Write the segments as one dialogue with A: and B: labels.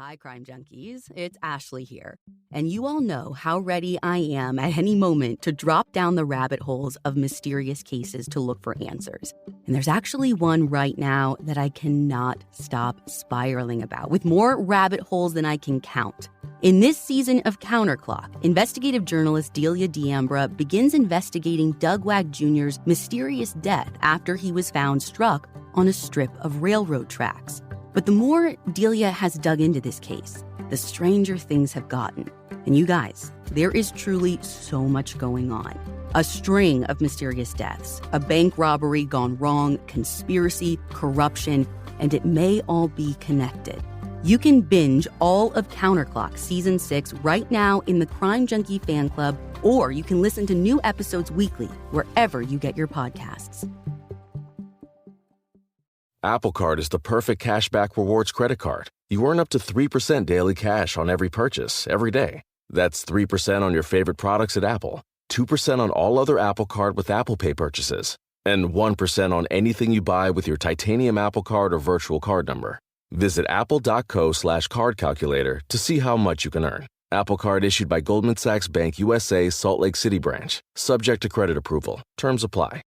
A: Hi, Crime Junkies. It's Ashley here. And you all know how ready I am at any moment to drop down the rabbit holes of mysterious cases to look for answers. And there's actually one right now that I cannot stop spiraling about, with more rabbit holes than I can count. In this season of Counterclock, investigative journalist Delia D'Ambra begins investigating Doug Wag Jr.'s mysterious death after he was found struck on a strip of railroad tracks. But the more Delia has dug into this case, the stranger things have gotten. And you guys, there is truly so much going on. A string of mysterious deaths, a bank robbery gone wrong, conspiracy, corruption, and it may all be connected. You can binge all of Counterclock Season 6 right now in the Crime Junkie fan club, or you can listen to new episodes weekly wherever you get your podcasts.
B: Apple Card is the perfect cashback rewards credit card. You earn up to 3% daily cash on every purchase, every day. That's 3% on your favorite products at Apple, 2% on all other Apple Card with Apple Pay purchases, and 1% on anything you buy with your titanium Apple Card or virtual card number. Visit apple.co/card calculator to see how much you can earn. Apple Card issued by Goldman Sachs Bank USA, Salt Lake City branch. Subject to credit approval. Terms apply.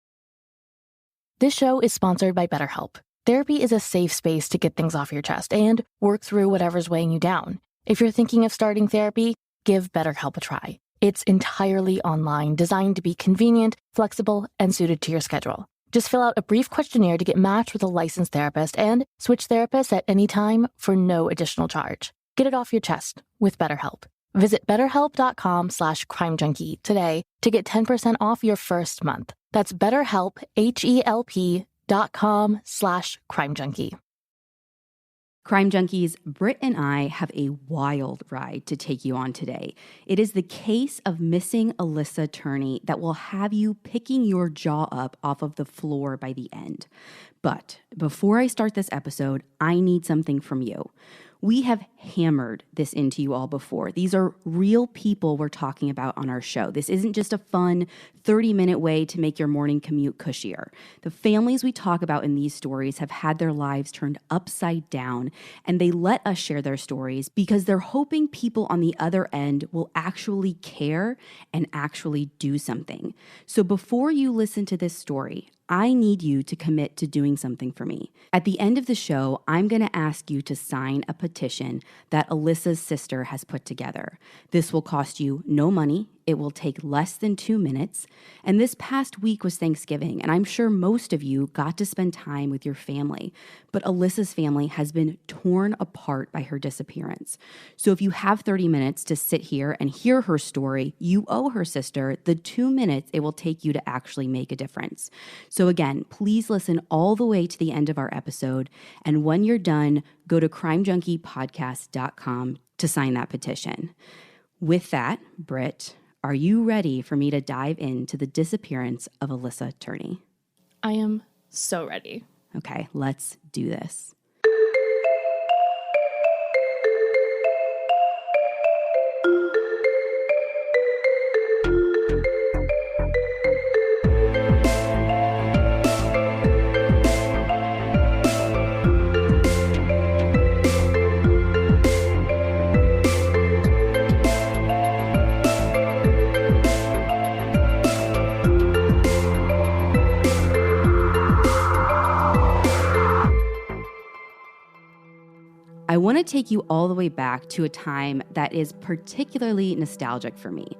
C: This show is sponsored by BetterHelp. Therapy is a safe space to get things off your chest and work through whatever's weighing you down. If you're thinking of starting therapy, give BetterHelp a try. It's entirely online, designed to be convenient, flexible, and suited to your schedule. Just fill out a brief questionnaire to get matched with a licensed therapist and switch therapists at any time for no additional charge. Get it off your chest with BetterHelp. Visit BetterHelp.com/CrimeJunkie today to get 10% off your first month. That's BetterHelp, HELP.com/CrimeJunkie.
A: Crime Junkies, Britt and I have a wild ride to take you on today. It is the case of missing Alissa Turney that will have you picking your jaw up off of the floor by the end. But before I start this episode, I need something from you. We have hammered this into you all before. These are real people we're talking about on our show. This isn't just a fun 30-minute way to make your morning commute cushier. The families we talk about in these stories have had their lives turned upside down, and they let us share their stories because they're hoping people on the other end will actually care and actually do something. So before you listen to this story, I need you to commit to doing something for me. At the end of the show, I'm going to ask you to sign a petition that Alissa's sister has put together. This will cost you no money. It will take less than 2 minutes. And this past week was Thanksgiving, and I'm sure most of you got to spend time with your family. But Alissa's family has been torn apart by her disappearance. So if you have 30 minutes to sit here and hear her story, you owe her sister the 2 minutes it will take you to actually make a difference. So again, please listen all the way to the end of our episode. And when you're done, go to crimejunkiepodcast.com to sign that petition. With that, Britt, are you ready for me to dive into the disappearance of Alissa Turney?
C: I am so ready.
A: Okay, let's do this. I want to take you all the way back to a time that is particularly nostalgic for me.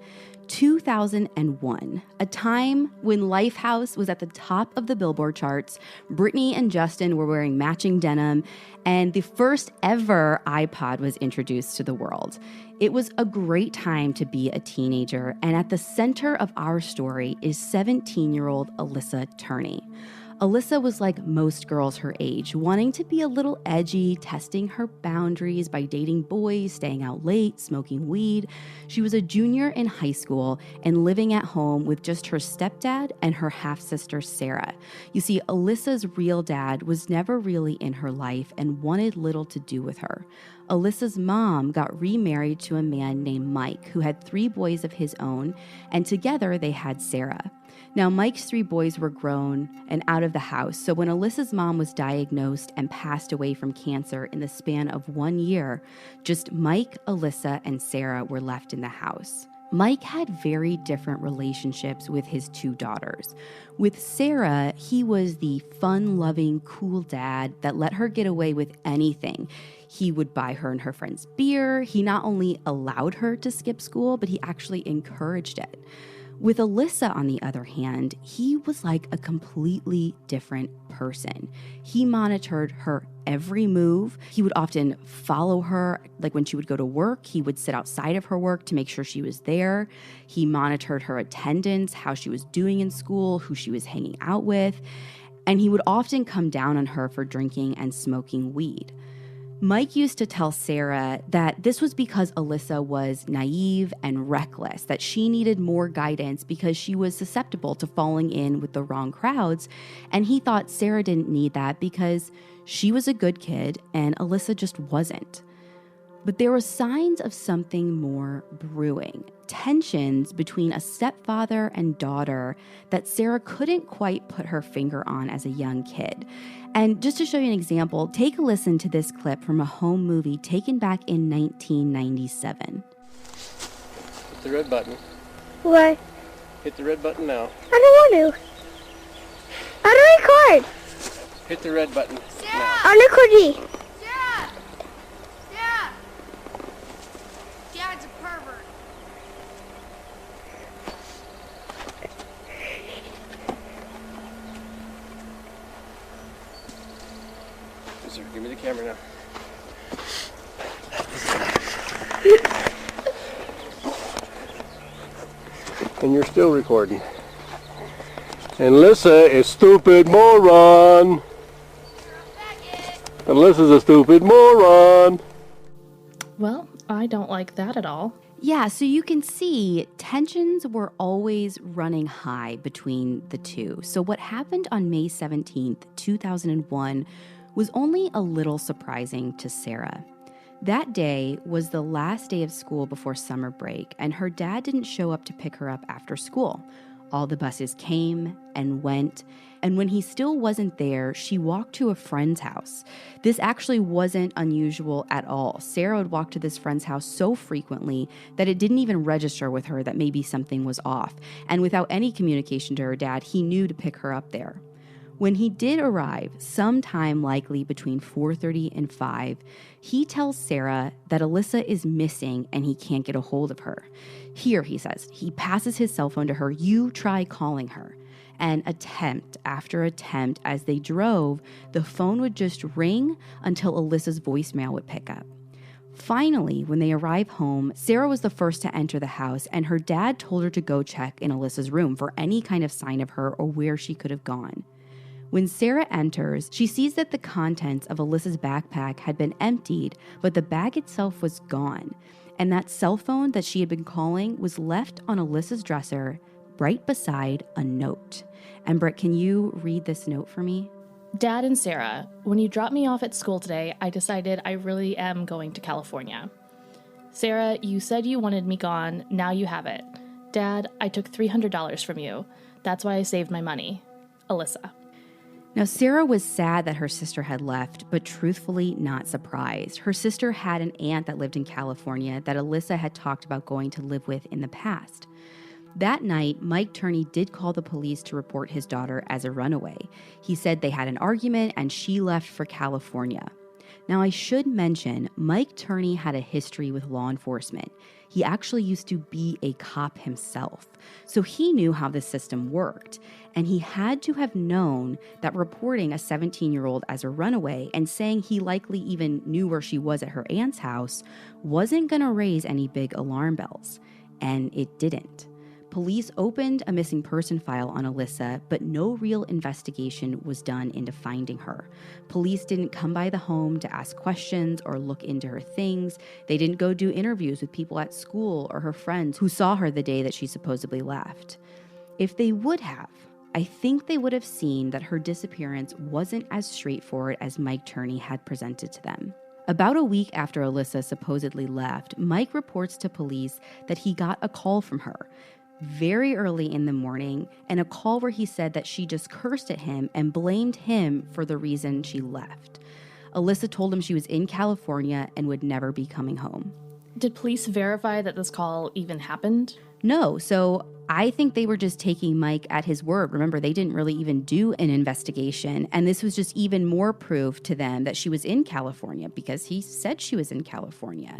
A: 2001, a time when Lifehouse was at the top of the Billboard charts, Britney and Justin were wearing matching denim, and the first ever iPod was introduced to the world. It was a great time to be a teenager, and at the center of our story is 17-year-old Alissa Turney. Alissa was like most girls her age, wanting to be a little edgy, testing her boundaries by dating boys, staying out late, smoking weed. She was a junior in high school and living at home with just her stepdad and her half-sister Sarah. You see, Alissa's real dad was never really in her life and wanted little to do with her. Alissa's mom got remarried to a man named Mike who had 3 boys of his own, and together they had Sarah. Now, Mike's 3 boys were grown and out of the house, so when Alissa's mom was diagnosed and passed away from cancer in the span of 1 year, just Mike, Alissa, and Sarah were left in the house. Mike had very different relationships with his 2 daughters. With Sarah, he was the fun-loving, cool dad that let her get away with anything. He would buy her and her friends beer. He not only allowed her to skip school, but he actually encouraged it. With Alissa, on the other hand, he was like a completely different person. He monitored her every move. He would often follow her, like when she would go to work, he would sit outside of her work to make sure she was there. He monitored her attendance, how she was doing in school, who she was hanging out with, and he would often come down on her for drinking and smoking weed. Mike used to tell Sarah that this was because Alissa was naive and reckless, that she needed more guidance because she was susceptible to falling in with the wrong crowds, and he thought Sarah didn't need that because she was a good kid and Alissa just wasn't. But there were signs of something more brewing, tensions between a stepfather and daughter that Sarah couldn't quite put her finger on as a young kid. And just to show you an example, take a listen to this clip from a home movie taken back in 1997.
D: Hit the red button.
E: Why?
D: Hit the red button now.
E: I don't want to. How do I record?
D: Hit the red button
E: Sarah!
D: now.
E: I'm recording.
F: Sarah! Sarah! Dad's a pervert.
D: Sir, give me the camera now. And you're still recording. And Alissa is stupid moron. Alyssa's a stupid moron.
C: Well, I don't like that at all.
A: Yeah, so you can see tensions were always running high between the two. So what happened on May 17th, 2001 was only a little surprising to Sarah. That day was the last day of school before summer break, and her dad didn't show up to pick her up after school. All the buses came and went, and when he still wasn't there, she walked to a friend's house. This actually wasn't unusual at all. Sarah would walk to this friend's house so frequently that it didn't even register with her that maybe something was off. And without any communication to her dad, he knew to pick her up there. When he did arrive, sometime likely between 4:30 and 5, he tells Sarah that Alissa is missing and he can't get a hold of her. Here, he says, he passes his cell phone to her. You try calling her. And attempt after attempt, as they drove, the phone would just ring until Alyssa's voicemail would pick up. Finally, when they arrive home, Sarah was the first to enter the house, and her dad told her to go check in Alyssa's room for any kind of sign of her or where she could have gone. When Sarah enters, she sees that the contents of Alyssa's backpack had been emptied, but the bag itself was gone. And that cell phone that she had been calling was left on Alyssa's dresser right beside a note. And Britt, can you read this note for me?
C: Dad and Sarah, when you dropped me off at school today, I decided I really am going to California. Sarah, you said you wanted me gone. Now you have it. Dad, I took $300 from you. That's why I saved my money. Alissa.
A: Now, Sarah was sad that her sister had left, but truthfully not surprised. Her sister had an aunt that lived in California that Alissa had talked about going to live with in the past. That night, Mike Turney did call the police to report his daughter as a runaway. He said they had an argument and she left for California. Now, I should mention, Mike Turney had a history with law enforcement. He actually used to be a cop himself, so he knew how the system worked. And he had to have known that reporting a 17-year-old as a runaway and saying he likely even knew where she was at her aunt's house wasn't going to raise any big alarm bells. And it didn't. Police opened a missing person file on Alissa, but no real investigation was done into finding her. Police didn't come by the home to ask questions or look into her things. They didn't go do interviews with people at school or her friends who saw her the day that she supposedly left. If they would have, I think they would have seen that her disappearance wasn't as straightforward as Mike Turney had presented to them. About a week after Alissa supposedly left, Mike reports to police that he got a call from her. very early in the morning and a call where he said that she just cursed at him and blamed him for the reason she left. Alissa told him she was in California and would never be coming home.
C: Did police verify that this call even happened?
A: No, so I think they were just taking Mike at his word. Remember, they didn't really even do an investigation, and this was just even more proof to them that she was in California because he said she was in California.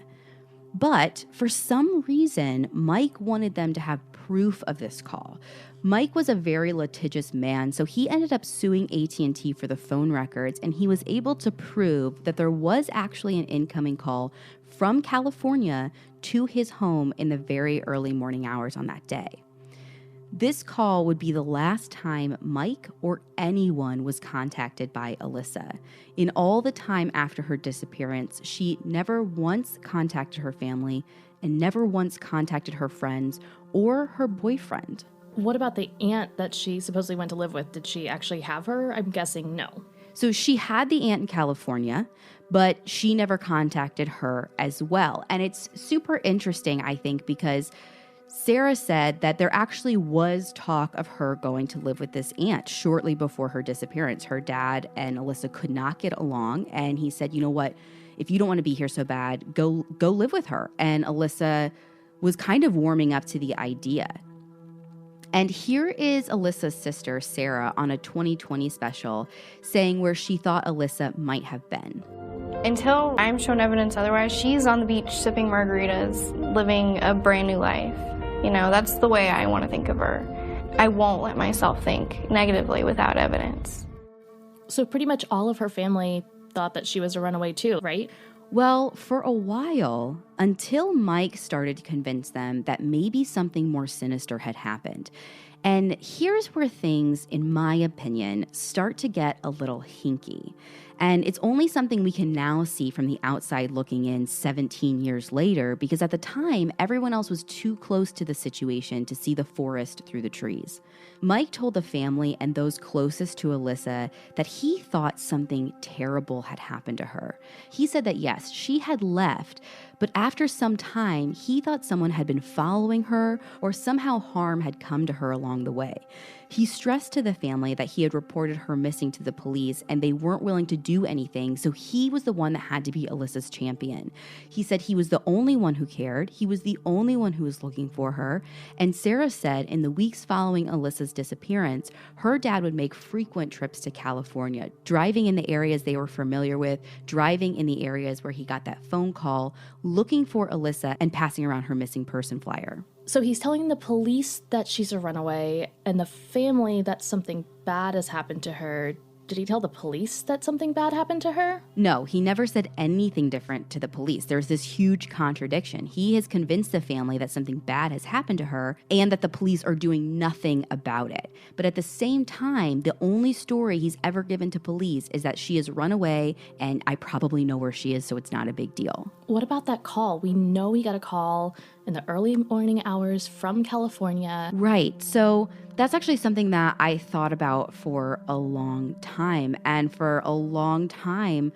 A: But for some reason, Mike wanted them to have proof of this call. Mike was a very litigious man, so he ended up suing AT&T for the phone records, and he was able to prove that there was actually an incoming call from California to his home in the very early morning hours on that day. This call would be the last time Mike or anyone was contacted by Alissa. In all the time after her disappearance, she never once contacted her family and never once contacted her friends or her boyfriend.
C: What about the aunt that she supposedly went to live with? Did she actually have her? I'm guessing no.
A: So she had the aunt in California, but she never contacted her as well. And it's super interesting, I think, because Sarah said that there actually was talk of her going to live with this aunt shortly before her disappearance. Her dad and Alissa could not get along, and he said, you know what, if you don't want to be here so bad, go live with her. And Alissa was kind of warming up to the idea. And here is Alissa's sister, Sarah, on a 2020 special saying where she thought Alissa might have been.
E: Until I'm shown evidence otherwise, she's on the beach sipping margaritas, living a brand new life. You know, that's the way I want to think of her. I won't let myself think negatively without evidence.
C: So pretty much all of her family thought that she was a runaway too, right?
A: Well, for a while, until Mike started to convince them that maybe something more sinister had happened. And here's where things, in my opinion, start to get a little hinky. And it's only something we can now see from the outside looking in 17 years later, because at the time, everyone else was too close to the situation to see the forest through the trees. Mike told the family and those closest to Alissa that he thought something terrible had happened to her. He said that yes, she had left, but after some time, he thought someone had been following her or somehow harm had come to her along the way. He stressed to the family that he had reported her missing to the police and they weren't willing to do anything, so he was the one that had to be Alissa's champion. He said he was the only one who cared, he was the only one who was looking for her, and Sarah said in the weeks following Alissa's disappearance, her dad would make frequent trips to California, driving in the areas they were familiar with, driving in the areas where he got that phone call, looking for Alissa and passing around her missing person flyer.
C: So he's telling the police that she's a runaway and the family that something bad has happened to her. Did he tell the police that something bad happened to her?
A: No, he never said anything different to the police. There's this huge contradiction. He has convinced the family that something bad has happened to her and that the police are doing nothing about it. But at the same time, the only story he's ever given to police is that she has run away and I probably know where she is, so it's not a big deal.
C: What about that call? We know he got a call in the early morning hours from California.
A: Right. So that's actually something that I thought about for a long time. And for a long time,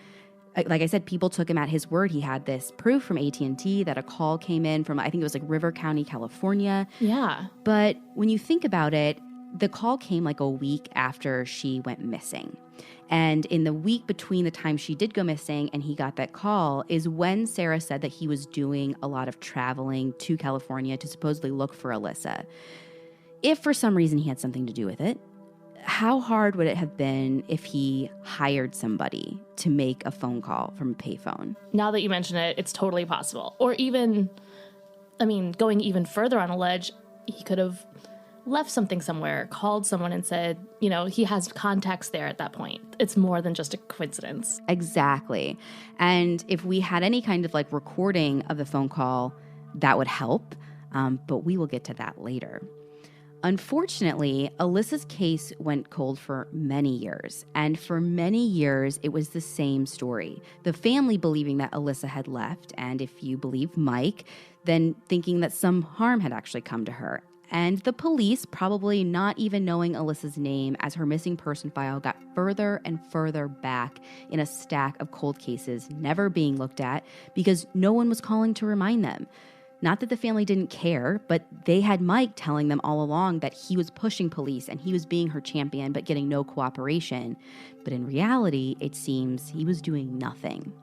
A: like I said, people took him at his word. He had this proof from AT&T that a call came in from, I think it was like River County, California.
C: Yeah.
A: But when you think about it, the call came like a week after she went missing. And in the week between the time she did go missing and he got that call is when Sarah said that he was doing a lot of traveling to California to supposedly look for Alissa. If for some reason he had something to do with it, how hard would it have been if he hired somebody to make a phone call from a payphone?
C: Now that you mention it, it's totally possible. Or even, going even further on a ledge, he could have left something somewhere, called someone and said, he has contacts there at that point. It's more than just a coincidence.
A: Exactly. And if we had any kind of recording of the phone call, that would help. But we will get to that later. Unfortunately, Alissa's case went cold for many years, and for many years, it was the same story. The family believing that Alissa had left, and if you believe Mike, then thinking that some harm had actually come to her. And the police probably not even knowing Alissa's name as her missing person file got further and further back in a stack of cold cases never being looked at because no one was calling to remind them. Not that the family didn't care, but they had Mike telling them all along that he was pushing police and he was being her champion but getting no cooperation. But in reality, it seems he was doing nothing.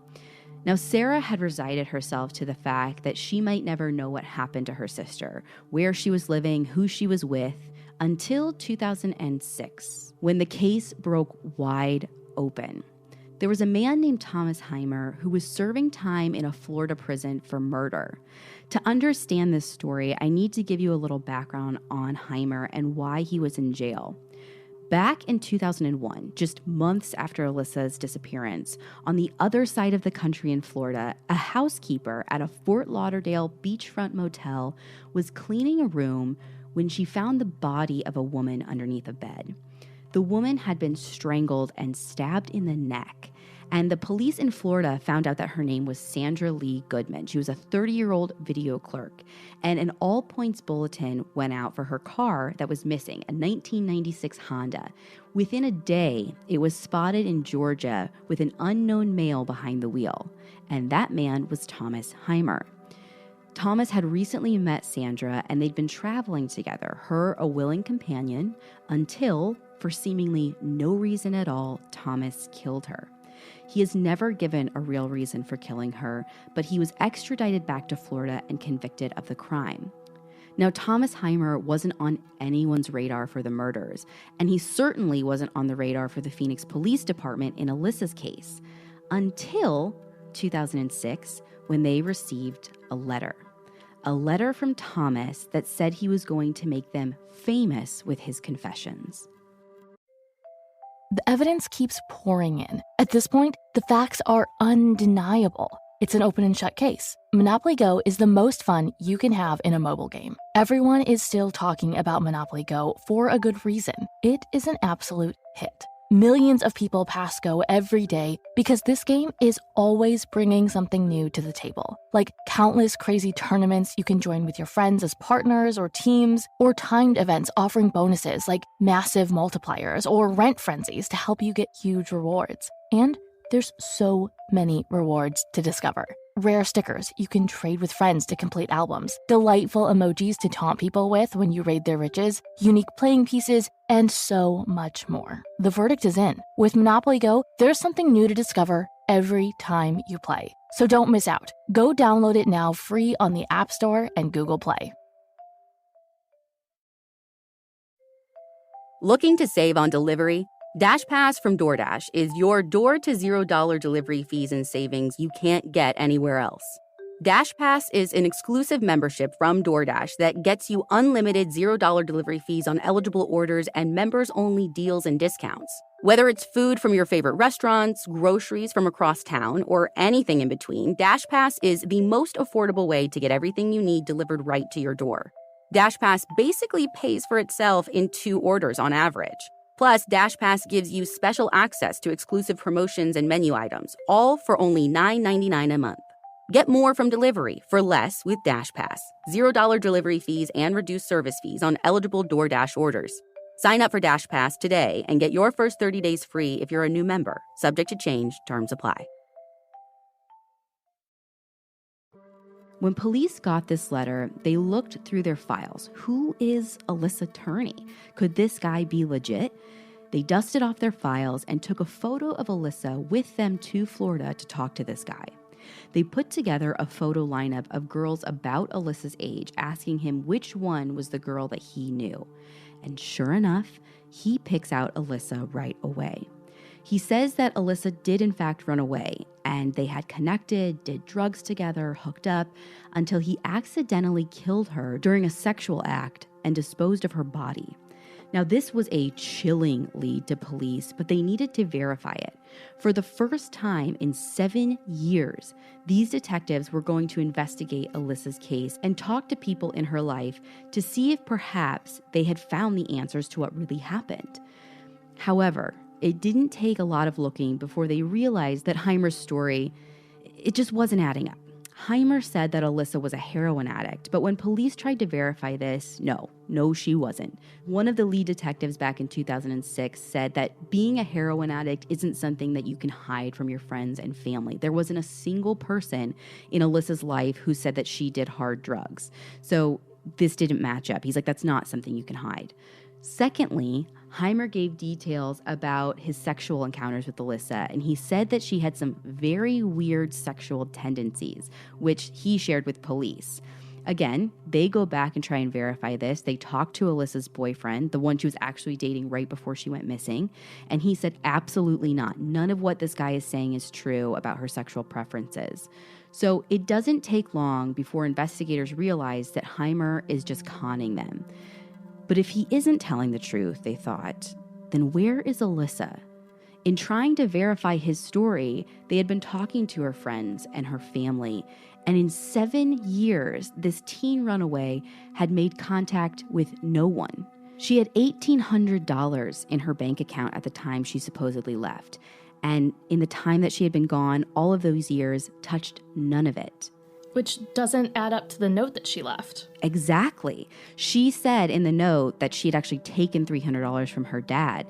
A: Now, Sarah had resigned herself to the fact that she might never know what happened to her sister, where she was living, who she was with, until 2006, when the case broke wide open. There was a man named Thomas Heimer who was serving time in a Florida prison for murder. To understand this story, I need to give you a little background on Heimer and why he was in jail. Back in 2001, just months after Alissa's disappearance, on the other side of the country in Florida, a housekeeper at a Fort Lauderdale beachfront motel was cleaning a room when she found the body of a woman underneath a bed. The woman had been strangled and stabbed in the neck, and the police in Florida found out that her name was Sandra Lee Goodman. She was a 30-year-old video clerk, and an all-points bulletin went out for her car that was missing, a 1996 Honda. Within a day, it was spotted in Georgia with an unknown male behind the wheel, and that man was Thomas Heimer. Thomas had recently met Sandra, and they'd been traveling together, her a willing companion, until, for seemingly no reason at all, Thomas killed her. He has never given a real reason for killing her, but he was extradited back to Florida and convicted of the crime. Now, Thomas Heimer wasn't on anyone's radar for the murders, and he certainly wasn't on the radar for the Phoenix Police Department in Alissa's case, until 2006, when they received a letter from Thomas that said he was going to make them famous with his confessions.
C: The evidence keeps pouring in. At this point, the facts are undeniable. It's an open and shut case. Monopoly Go is the most fun you can have in a mobile game. Everyone is still talking about Monopoly Go for a good reason. It is an absolute hit. Millions of people pass Go every day because this game is always bringing something new to the table, like countless crazy tournaments you can join with your friends as partners or teams, or timed events offering bonuses like massive multipliers or rent frenzies to help you get huge rewards. And there's so many rewards to discover. Rare stickers you can trade with friends to complete albums, delightful emojis to taunt people with when you raid their riches, unique playing pieces, and so much more. The verdict is in. With Monopoly Go, there's something new to discover every time you play. So don't miss out. Go download it now free on the App Store and Google Play.
A: Looking to save on delivery? DashPass from DoorDash is your door to $0 delivery fees and savings you can't get anywhere else. DashPass is an exclusive membership from DoorDash that gets you unlimited $0 delivery fees on eligible orders and members-only deals and discounts. Whether it's food from your favorite restaurants, groceries from across town, or anything in between, DashPass is the most affordable way to get everything you need delivered right to your door. DashPass basically pays for itself in 2 orders on average. Plus, DashPass gives you special access to exclusive promotions and menu items, all for only $9.99 a month. Get more from delivery for less with DashPass. $0 delivery fees and reduced service fees on eligible DoorDash orders. Sign up for DashPass today and get your first 30 days free if you're a new member. Subject to change. Terms apply. When police got this letter, they looked through their files. Who is Alissa Turney? Could this guy be legit? They dusted off their files and took a photo of Alissa with them to Florida to talk to this guy. They put together a photo lineup of girls about Alissa's age, asking him which one was the girl that he knew. And sure enough, he picks out Alissa right away. He says that Alissa did in fact run away, and they had connected, did drugs together, hooked up, until he accidentally killed her during a sexual act and disposed of her body. Now, this was a chilling lead to police, but they needed to verify it. For the first time in 7 years, these detectives were going to investigate Alissa's case and talk to people in her life to see if perhaps they had found the answers to what really happened. However, it didn't take a lot of looking before they realized that Heimer's story, it just wasn't adding up. Heimer said that Alissa was a heroin addict, but when police tried to verify this, no, she wasn't. One of the lead detectives back in 2006 said that being a heroin addict isn't something that you can hide from your friends and family. There wasn't a single person in Alissa's life who said that she did hard drugs. So this didn't match up. He's like, that's not something you can hide. Secondly, Heimer gave details about his sexual encounters with Alissa, and he said that she had some very weird sexual tendencies, which he shared with police. Again, they go back and try and verify this. They talk to Alissa's boyfriend, the one she was actually dating right before she went missing, and he said absolutely not. None of what this guy is saying is true about her sexual preferences. So it doesn't take long before investigators realize that Heimer is just conning them. But if he isn't telling the truth, they thought, then where is Alissa? In trying to verify his story, they had been talking to her friends and her family, and in 7 years, this teen runaway had made contact with no one. She had $1,800 in her bank account at the time she supposedly left, and in the time that she had been gone, all of those years touched none of it.
C: Which doesn't add up to the note that she left.
A: Exactly. She said in the note that she had actually taken $300 from her dad,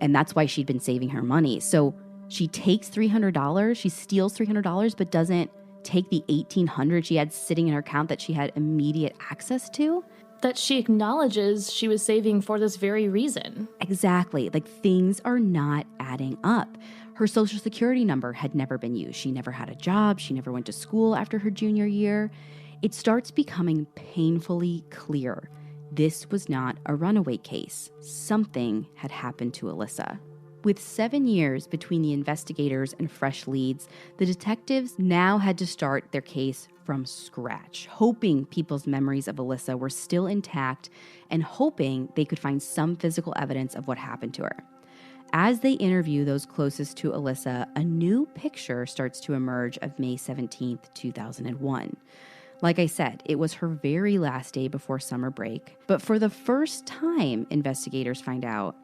A: and that's why she'd been saving her money. So she takes $300, she steals $300, but doesn't take the $1,800 she had sitting in her account that she had immediate access to.
C: That she acknowledges she was saving for this very reason.
A: Exactly. Like, things are not adding up. Her social security number had never been used. She never had a job. She never went to school after her junior year. It starts becoming painfully clear. This was not a runaway case. Something had happened to Alissa. With 7 years between the investigators and fresh leads, the detectives now had to start their case from scratch, hoping people's memories of Alissa were still intact and hoping they could find some physical evidence of what happened to her. As they interview those closest to Alissa, a new picture starts to emerge of May 17th, 2001. Like I said, it was her very last day before summer break, but for the first time, investigators find out,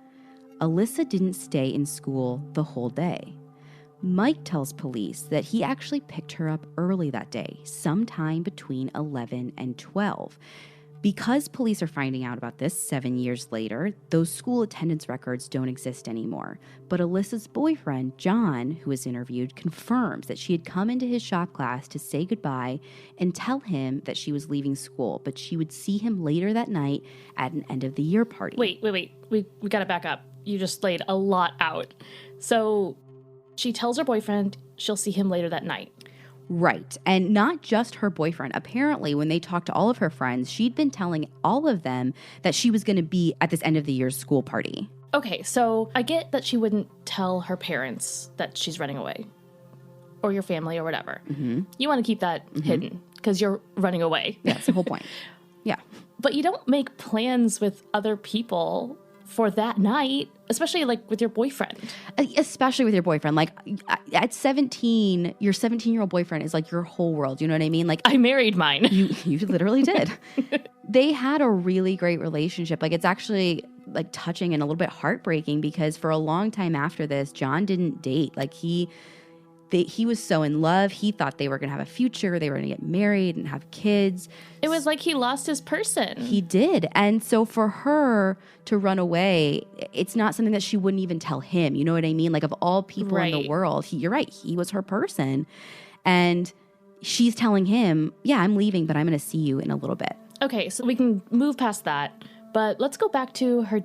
A: Alissa didn't stay in school the whole day. Mike tells police that he actually picked her up early that day, sometime between 11 and 12. Because police are finding out about this 7 years later, those school attendance records don't exist anymore. But Alissa's boyfriend, John, who was interviewed, confirms that she had come into his shop class to say goodbye and tell him that she was leaving school, but she would see him later that night at an end-of-the-year party.
C: Wait. We gotta back up. You just laid a lot out. So she tells her boyfriend she'll see him later that night.
A: Right. And not just her boyfriend. Apparently, when they talked to all of her friends, she'd been telling all of them that she was going to be at this end of the year school party.
C: Okay, so I get that she wouldn't tell her parents that she's running away, or your family or whatever. Mm-hmm. You want to keep that hidden because you're running away.
A: Yeah, that's the whole point. Yeah.
C: But you don't make plans with other people for that night, especially like with your boyfriend.
A: Especially with your boyfriend. Like, at 17, your 17-year-old boyfriend is like your whole world. You know what I mean? Like,
C: I married mine.
A: You literally did. They had a really great relationship. Like, it's actually like touching and a little bit heartbreaking because for a long time after this, John didn't date. Like, he was so in love. He thought they were going to have a future. They were going to get married and have kids.
C: It was like he lost his person.
A: He did. And so for her to run away, it's not something that she wouldn't even tell him. You know what I mean? Like, of all people in the world, you're right. He was her person. And she's telling him, yeah, I'm leaving, but I'm going to see you in a little bit.
C: Okay, so we can move past that. But let's go back to her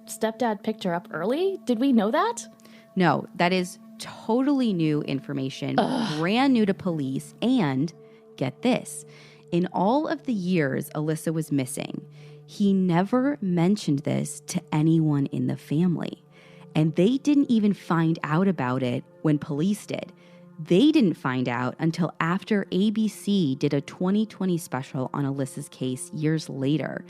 C: stepdad picked her up early. Did we know that?
A: No, that is totally new information, brand new to police, and get this, in all of the years Alissa was missing, he never mentioned this to anyone in the family. And they didn't even find out about it when police did. They didn't find out until after ABC did a 2020 special on Alissa's case years later.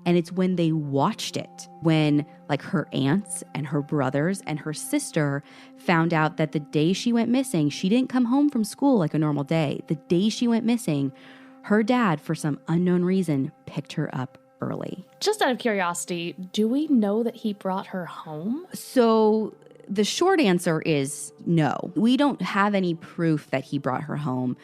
A: And it's when they watched it, when like her aunts and her brothers and her sister found out that the day she went missing, she didn't come home from school like a normal day. The day she went missing, her dad, for some unknown reason, picked her up early.
C: Just out of curiosity, do we know that he brought her home?
A: So the short answer is no. We don't have any proof that he brought her home.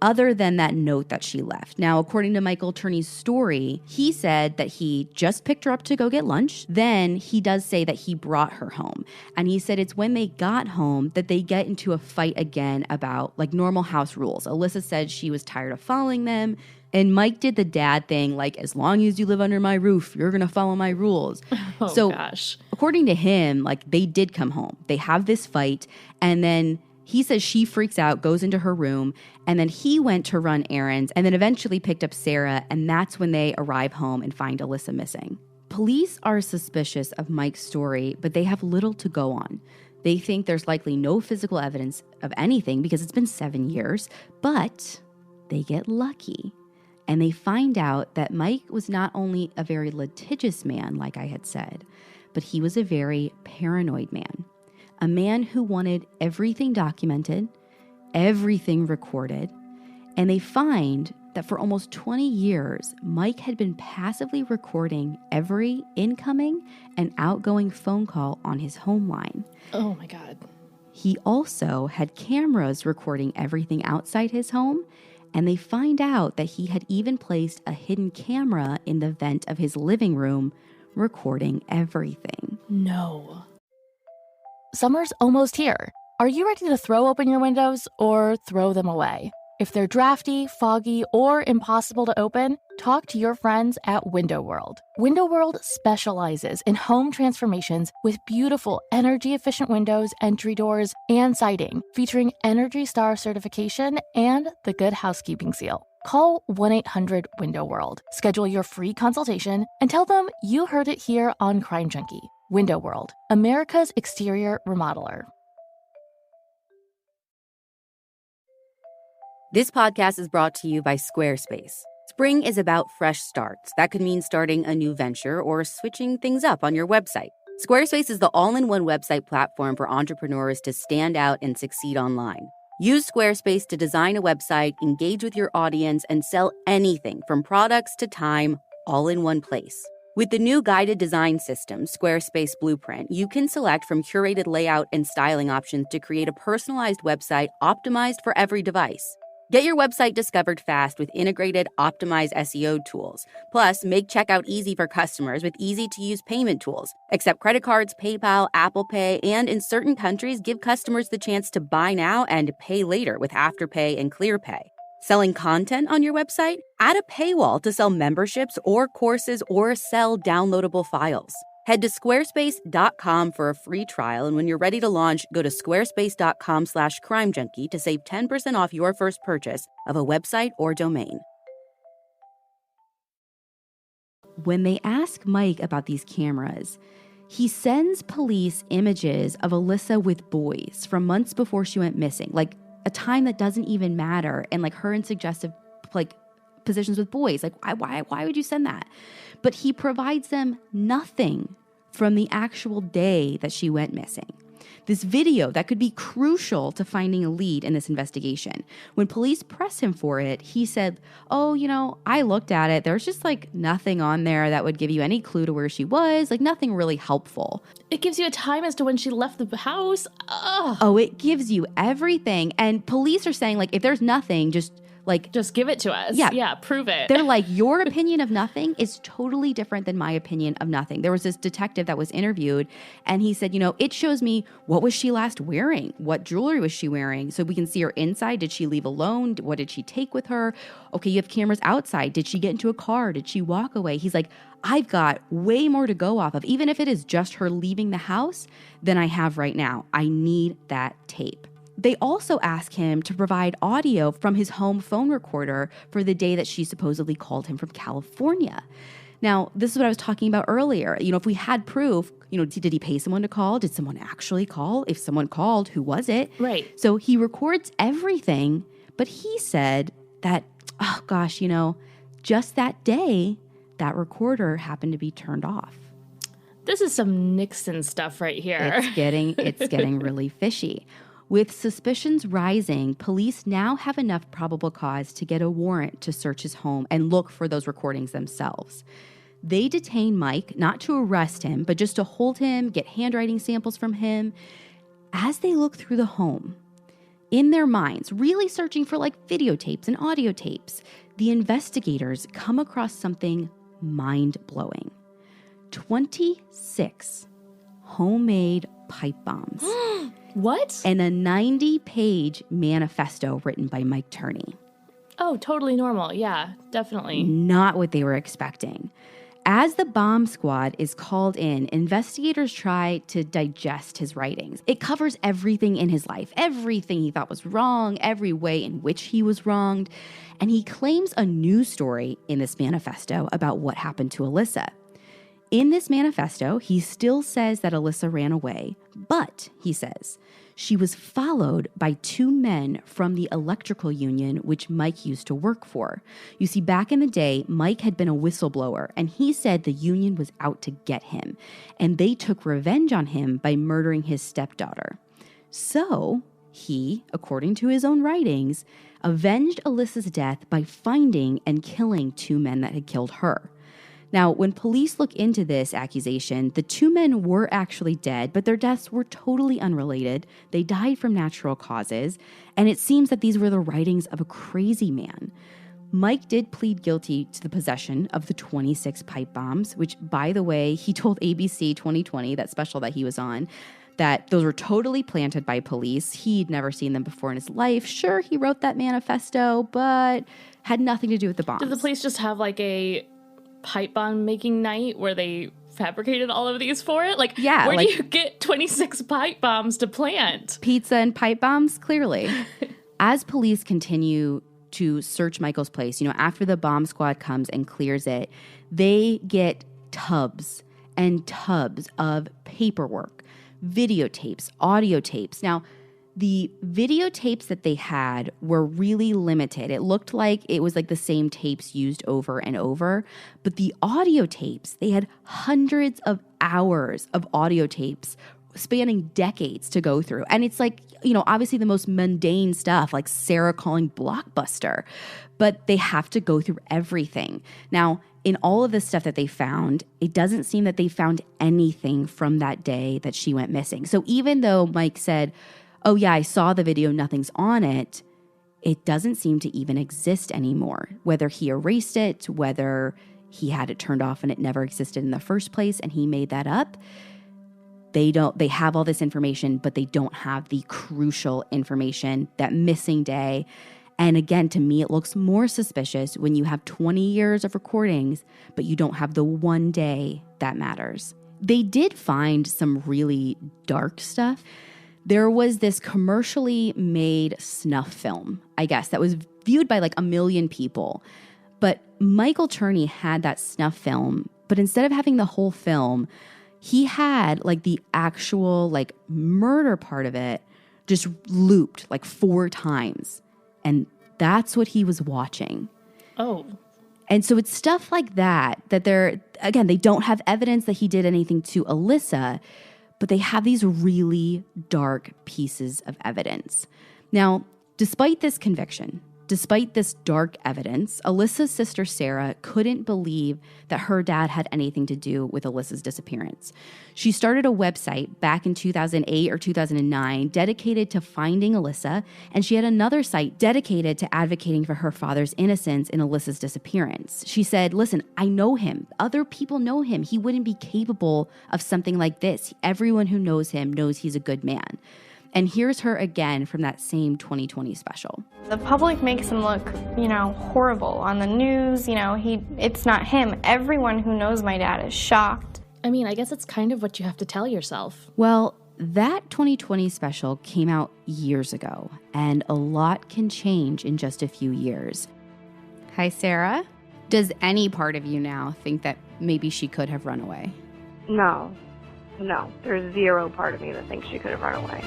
A: other than that note that she left. Now, according to Michael Turney's story, he said that he just picked her up to go get lunch. Then he does say that he brought her home. And he said it's when they got home that they get into a fight again about like normal house rules. Alissa said she was tired of following them. And Mike did the dad thing, like, as long as you live under my roof, you're going to follow my rules.
C: Gosh.
A: According to him, like, they did come home. They have this fight. And then he says she freaks out, goes into her room. And then he went to run errands and then eventually picked up Sarah. And that's when they arrive home and find Alissa missing. Police are suspicious of Mike's story, but they have little to go on. They think there's likely no physical evidence of anything because it's been 7 years. But they get lucky. And they find out that Mike was not only a very litigious man, like I had said, but he was a very paranoid man. A man who wanted everything documented, everything recorded. And they find that for almost 20 years, Mike had been passively recording every incoming and outgoing phone call on his home line.
C: Oh my God.
A: He also had cameras recording everything outside his home. And they find out that he had even placed a hidden camera in the vent of his living room, recording everything.
C: No. Summer's almost here. Are you ready to throw open your windows or throw them away? If they're drafty, foggy, or impossible to open, talk to your friends at Window World. Window World specializes in home transformations with beautiful energy-efficient windows, entry doors, and siding, featuring Energy Star certification and the Good Housekeeping seal. Call 1-800-WINDOW-WORLD. Schedule your free consultation and tell them you heard it here on Crime Junkie. Window World, America's exterior remodeler.
A: This podcast is brought to you by Squarespace. Spring is about fresh starts. That could mean starting a new venture or switching things up on your website. Squarespace is the all-in-one website platform for entrepreneurs to stand out and succeed online. Use Squarespace to design a website, engage with your audience, and sell anything from products to time, all in one place. With the new guided design system, Squarespace Blueprint, you can select from curated layout and styling options to create a personalized website optimized for every device. Get your website discovered fast with integrated, optimized SEO tools. Plus, make checkout easy for customers with easy-to-use payment tools. Accept credit cards, PayPal, Apple Pay, and in certain countries, give customers the chance to buy now and pay later with Afterpay and ClearPay. Selling content on your website? Add a paywall to sell memberships or courses or sell downloadable files. Head to squarespace.com for a free trial, and when you're ready to launch, go to squarespace.com/crimejunkie to save 10% off your first purchase of a website or domain. When they ask Mike about these cameras, he sends police images of Alissa with boys from months before she went missing, like a time that doesn't even matter, and like her in suggestive positions with boys. Like, why would you send that? But he provides them nothing from the actual day that she went missing. This video that could be crucial to finding a lead in this investigation. When police press him for it, he said, I looked at it. There's just like nothing on there that would give you any clue to where she was, like nothing really helpful.
C: It gives you a time as to when she left the house. Ugh.
A: Oh, it gives you everything. And police are saying, like, if there's nothing, just
C: give it to us. Yeah, prove it.
A: They're like, your opinion of nothing is totally different than my opinion of nothing. There was this detective that was interviewed, and he said, it shows me what was she last wearing? What jewelry was she wearing? So we can see her inside. Did she leave alone? What did she take with her? Okay, you have cameras outside. Did she get into a car? Did she walk away? He's like, I've got way more to go off of, even if it is just her leaving the house, than I have right now. I need that tape. They also ask him to provide audio from his home phone recorder for the day that she supposedly called him from California. Now, this is what I was talking about earlier. If we had proof, did he pay someone to call? Did someone actually call? If someone called, who was it?
C: Right.
A: So he records everything, but he said that, just that day, that recorder happened to be turned off.
C: This is some Nixon stuff right here.
A: It's getting really fishy. With suspicions rising, police now have enough probable cause to get a warrant to search his home and look for those recordings themselves. They detain Mike, not to arrest him, but just to hold him, get handwriting samples from him. As they look through the home, In their minds, really searching for like videotapes and audio tapes, the investigators come across something mind-blowing. 26 homemade pipe bombs.
C: What?
A: And a 90-page manifesto written by Mike Turney.
C: Oh, totally normal. Yeah, definitely.
A: Not what they were expecting. As the bomb squad is called in, investigators try to digest his writings. It covers everything in his life, everything he thought was wrong, every way in which he was wronged. And he claims a news story in this manifesto about what happened to Alissa. In this manifesto, he still says that Alissa ran away, but he says she was followed by 2 men from the electrical union, which Mike used to work for. You see, back in the day, Mike had been a whistleblower, and he said the union was out to get him, and they took revenge on him by murdering his stepdaughter. So he, according to his own writings, avenged Alissa's death by finding and killing 2 men that had killed her. Now, when police look into this accusation, the 2 men were actually dead, but their deaths were totally unrelated. They died from natural causes, and it seems that these were the writings of a crazy man. Mike did plead guilty to the possession of the 26 pipe bombs, which, by the way, he told ABC 2020, that special that he was on, that those were totally planted by police. He'd never seen them before in his life. Sure, he wrote that manifesto, but had nothing to do with the bombs.
C: Did the police just have like a pipe bomb making night where they fabricated all of these for it? Like,
A: yeah,
C: where do you get 26 pipe bombs to plant?
A: Pizza and pipe bombs, clearly. As police continue to search Michael's place, after the bomb squad comes and clears it, they get tubs and tubs of paperwork, videotapes, audio tapes. Now, the videotapes that they had were really limited. It looked like it was like the same tapes used over and over. But the audio tapes, they had hundreds of hours of audio tapes spanning decades to go through. And it's like, obviously the most mundane stuff, like Sarah calling Blockbuster. But they have to go through everything. Now, in all of this stuff that they found, it doesn't seem that they found anything from that day that she went missing. So even though Mike said, oh yeah, I saw the video, nothing's on it, it doesn't seem to even exist anymore. Whether he erased it, whether he had it turned off and it never existed in the first place and he made that up, they have all this information, but they don't have the crucial information, that missing day. And again, to me, it looks more suspicious when you have 20 years of recordings, but you don't have the one day that matters. They did find some really dark stuff. There was this commercially made snuff film, I guess, that was viewed by like 1 million people. But Michael Turney had that snuff film, but instead of having the whole film, he had like the actual like murder part of it just looped like 4 times. And that's what he was watching.
C: Oh.
A: And so it's stuff like that they don't have evidence that he did anything to Alissa, but they have these really dark pieces of evidence. Now, despite this conviction, despite this dark evidence, Alissa's sister Sarah couldn't believe that her dad had anything to do with Alissa's disappearance. She started a website back in 2008 or 2009 dedicated to finding Alissa, and she had another site dedicated to advocating for her father's innocence in Alissa's disappearance. She said, listen, I know him. Other people know him. He wouldn't be capable of something like this. Everyone who knows him knows he's a good man. And here's her again from that same 2020 special.
E: The public makes him look, horrible on the news. It's not him. Everyone who knows my dad is shocked.
C: I mean, I guess it's kind of what you have to tell yourself.
A: Well, that 2020 special came out years ago, and a lot can change in just a few years. Hi, Sarah. Does any part of you now think that maybe she could have run away?
G: No, there's zero part of me that thinks she could have run away.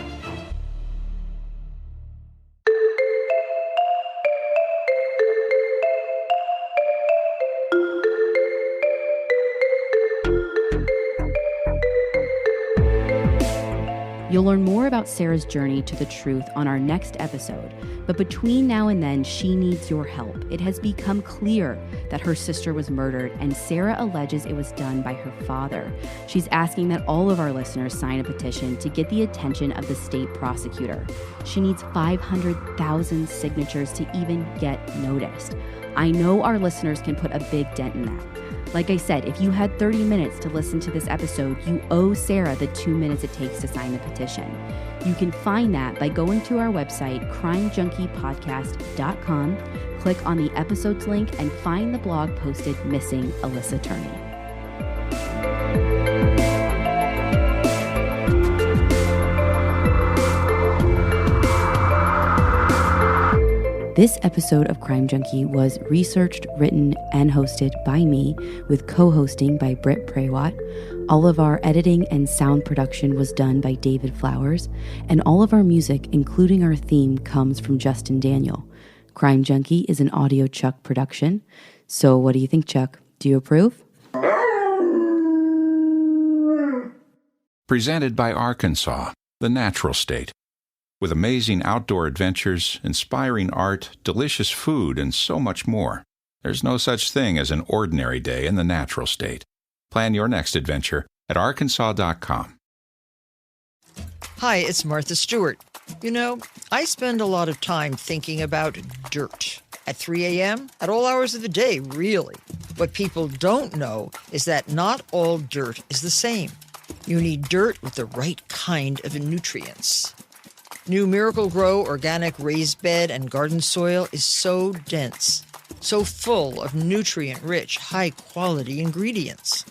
A: You'll learn more about Sarah's journey to the truth on our next episode, but between now and then, she needs your help. It has become clear that her sister was murdered, and Sarah alleges it was done by her father. She's asking that all of our listeners sign a petition to get the attention of the state prosecutor. She needs 500,000 signatures to even get noticed. I know our listeners can put a big dent in that. Like I said, if you had 30 minutes to listen to this episode, you owe Sarah the 2 minutes it takes to sign the petition. You can find that by going to our website, crimejunkiepodcast.com, click on the episodes link, and find the blog posted Missing Alissa Turney. This episode of Crime Junkie was researched, written, and hosted by me, with co-hosting by Britt Praywat. All of our editing and sound production was done by David Flowers, and all of our music, including our theme, comes from Justin Daniel. Crime Junkie is an Audio Chuck production. So what do you think, Chuck? Do you approve?
H: Presented by Arkansas, the natural state. With amazing outdoor adventures, inspiring art, delicious food, and so much more. There's no such thing as an ordinary day in the natural state. Plan your next adventure at arkansas.com.
I: Hi, it's Martha Stewart. You know, I spend a lot of time thinking about dirt. At 3 a.m., at all hours of the day, really. What people don't know is that not all dirt is the same. You need dirt with the right kind of nutrients. New Miracle Grow organic raised bed and garden soil is so dense, so full of nutrient-rich, high-quality ingredients.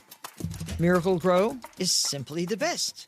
I: Miracle Grow is simply the best.